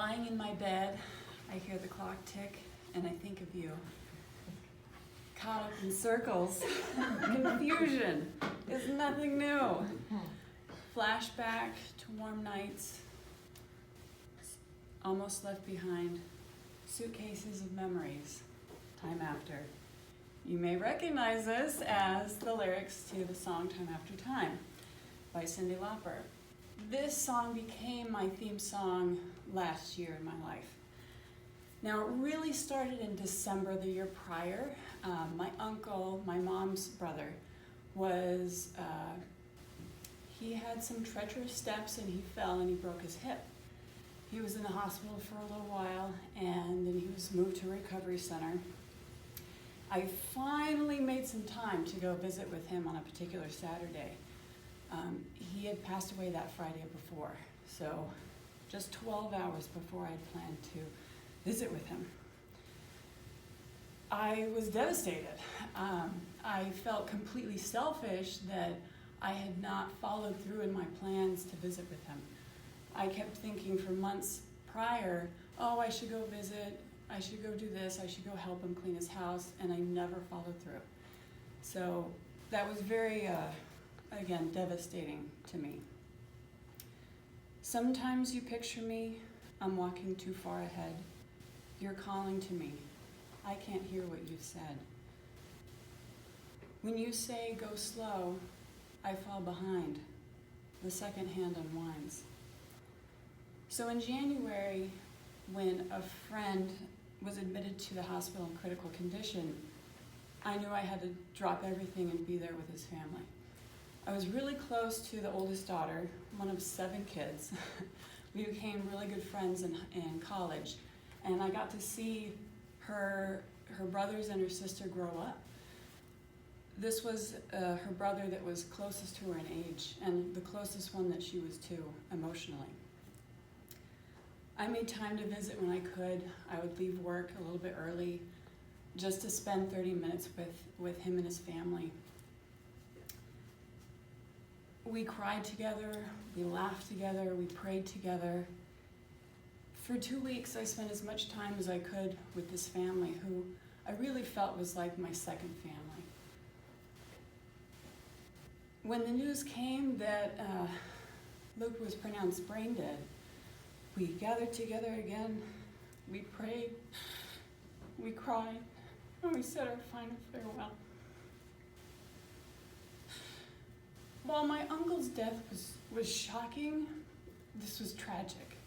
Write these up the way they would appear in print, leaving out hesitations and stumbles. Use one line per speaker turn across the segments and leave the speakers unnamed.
Lying in my bed, I hear the clock tick, and I think of you. Caught up in circles. Confusion is nothing new. Flashback to warm nights, almost left behind, suitcases of memories, time after. You may recognize this as the lyrics to the song Time After Time by Cyndi Lauper. This song became my theme song last year in my life. Now, it really started in December the year prior. My uncle, my mom's brother, he had some treacherous steps and he fell and he broke his hip. He was in the hospital for a little while and then he was moved to a recovery center. I finally made some time to go visit with him on a particular Saturday. He had passed away that Friday before, so just 12 hours before I had planned to visit with him. I was devastated. I felt completely selfish that I had not followed through in my plans to visit with him. I kept thinking for months prior, oh, I should go visit, I should go do this, I should go help him clean his house, and I never followed through. So that was very, again, devastating to me. Sometimes you picture me, I'm walking too far ahead. You're calling to me. I can't hear what you've said. When you say go slow, I fall behind. The second hand unwinds. So in January, when a friend was admitted to the hospital in critical condition, I knew I had to drop everything and be there with his family. I was really close to the oldest daughter, one of 7 kids. We became really good friends in college, and I got to see her brothers and her sister grow up. This was her brother that was closest to her in age, and the closest one that she was to emotionally. I made time to visit when I could. I would leave work a little bit early just to spend 30 minutes with him and his family. We cried together, we laughed together, we prayed together. For 2 weeks, I spent as much time as I could with this family, who I really felt was like my second family. When the news came that Luke was pronounced brain dead, we gathered together again, we prayed, we cried, and we said our final farewell. While my uncle's death was shocking, this was tragic.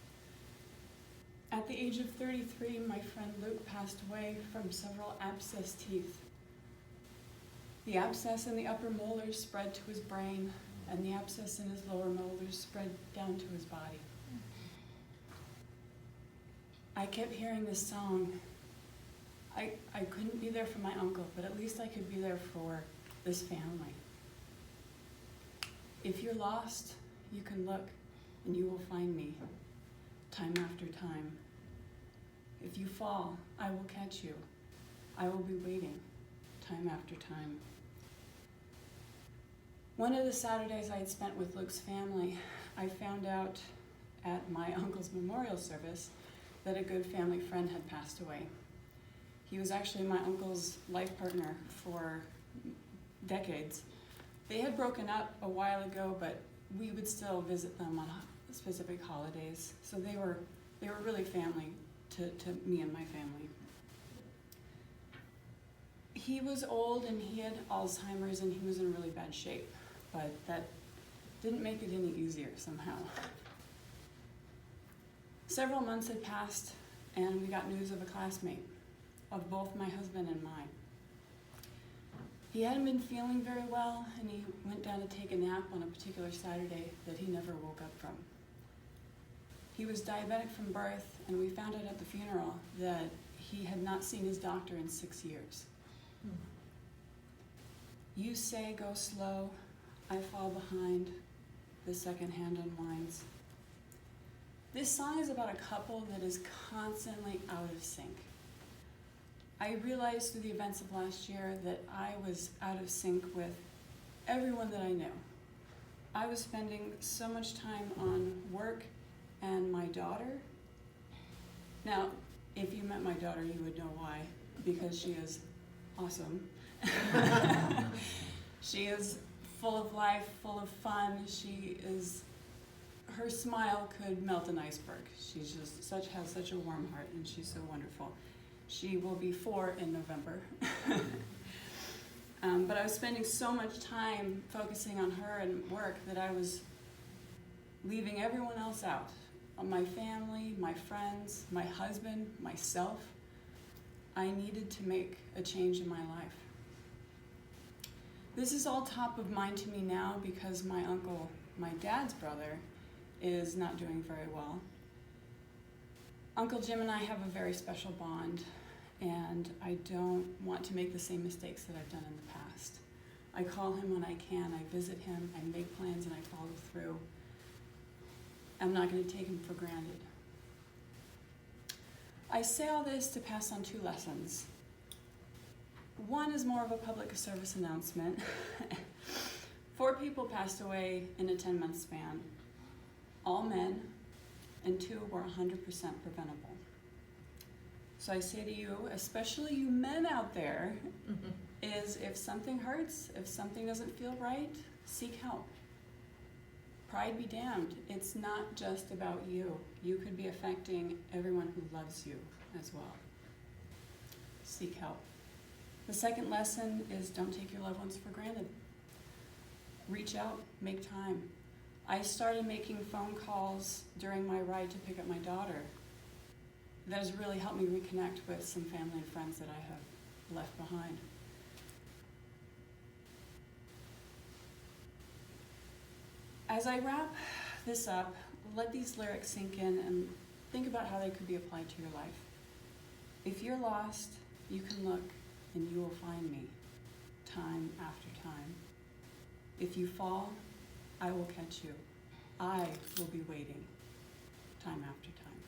At the age of 33, my friend Luke passed away from several abscessed teeth. The abscess in the upper molars spread to his brain, and the abscess in his lower molars spread down to his body. I kept hearing this song. I couldn't be there for my uncle, but at least I could be there for this family. If you're lost, you can look and you will find me, time after time. If you fall, I will catch you. I will be waiting, time after time. One of the Saturdays I had spent with Luke's family, I found out at my uncle's memorial service that a good family friend had passed away. He was actually my uncle's life partner for decades. They had broken up a while ago, but we would still visit them on specific holidays. So they were really family to me and my family. He was old and he had Alzheimer's and he was in really bad shape, but that didn't make it any easier somehow. Several months had passed and we got news of a classmate, of both my husband and mine. He hadn't been feeling very well, and he went down to take a nap on a particular Saturday that he never woke up from. He was diabetic from birth, and we found out at the funeral that he had not seen his doctor in 6 years. You say go slow, I fall behind, the second hand unwinds. This song is about a couple that is constantly out of sync. I realized through the events of last year that I was out of sync with everyone that I knew. I was spending so much time on work and my daughter Now, if you met my daughter, you would know why, because she is awesome. She is full of life, full of fun. Her smile could melt an iceberg. She's just has such a warm heart, and she's so wonderful. She will be 4 in November. But I was spending so much time focusing on her and work that I was leaving everyone else out. My family, my friends, my husband, myself. I needed to make a change in my life. This is all top of mind to me now because my uncle, my dad's brother, is not doing very well. Uncle Jim and I have a very special bond, and I don't want to make the same mistakes that I've done in the past. I call him when I can, I visit him, I make plans, and I follow through. I'm not going to take him for granted. I say all this to pass on 2 lessons. One is more of a public service announcement. 4 people passed away in a 10-month span. All men, and 2 were 100% preventable. So I say to you, especially you men out there, is if something hurts, if something doesn't feel right, seek help. Pride be damned, it's not just about you. You could be affecting everyone who loves you as well. Seek help. The second lesson is don't take your loved ones for granted. Reach out, make time. I started making phone calls during my ride to pick up my daughter. That has really helped me reconnect with some family and friends that I have left behind. As I wrap this up, let these lyrics sink in and think about how they could be applied to your life. If you're lost, you can look and you will find me, time after time. If you fall, I will catch you. I will be waiting, time after time.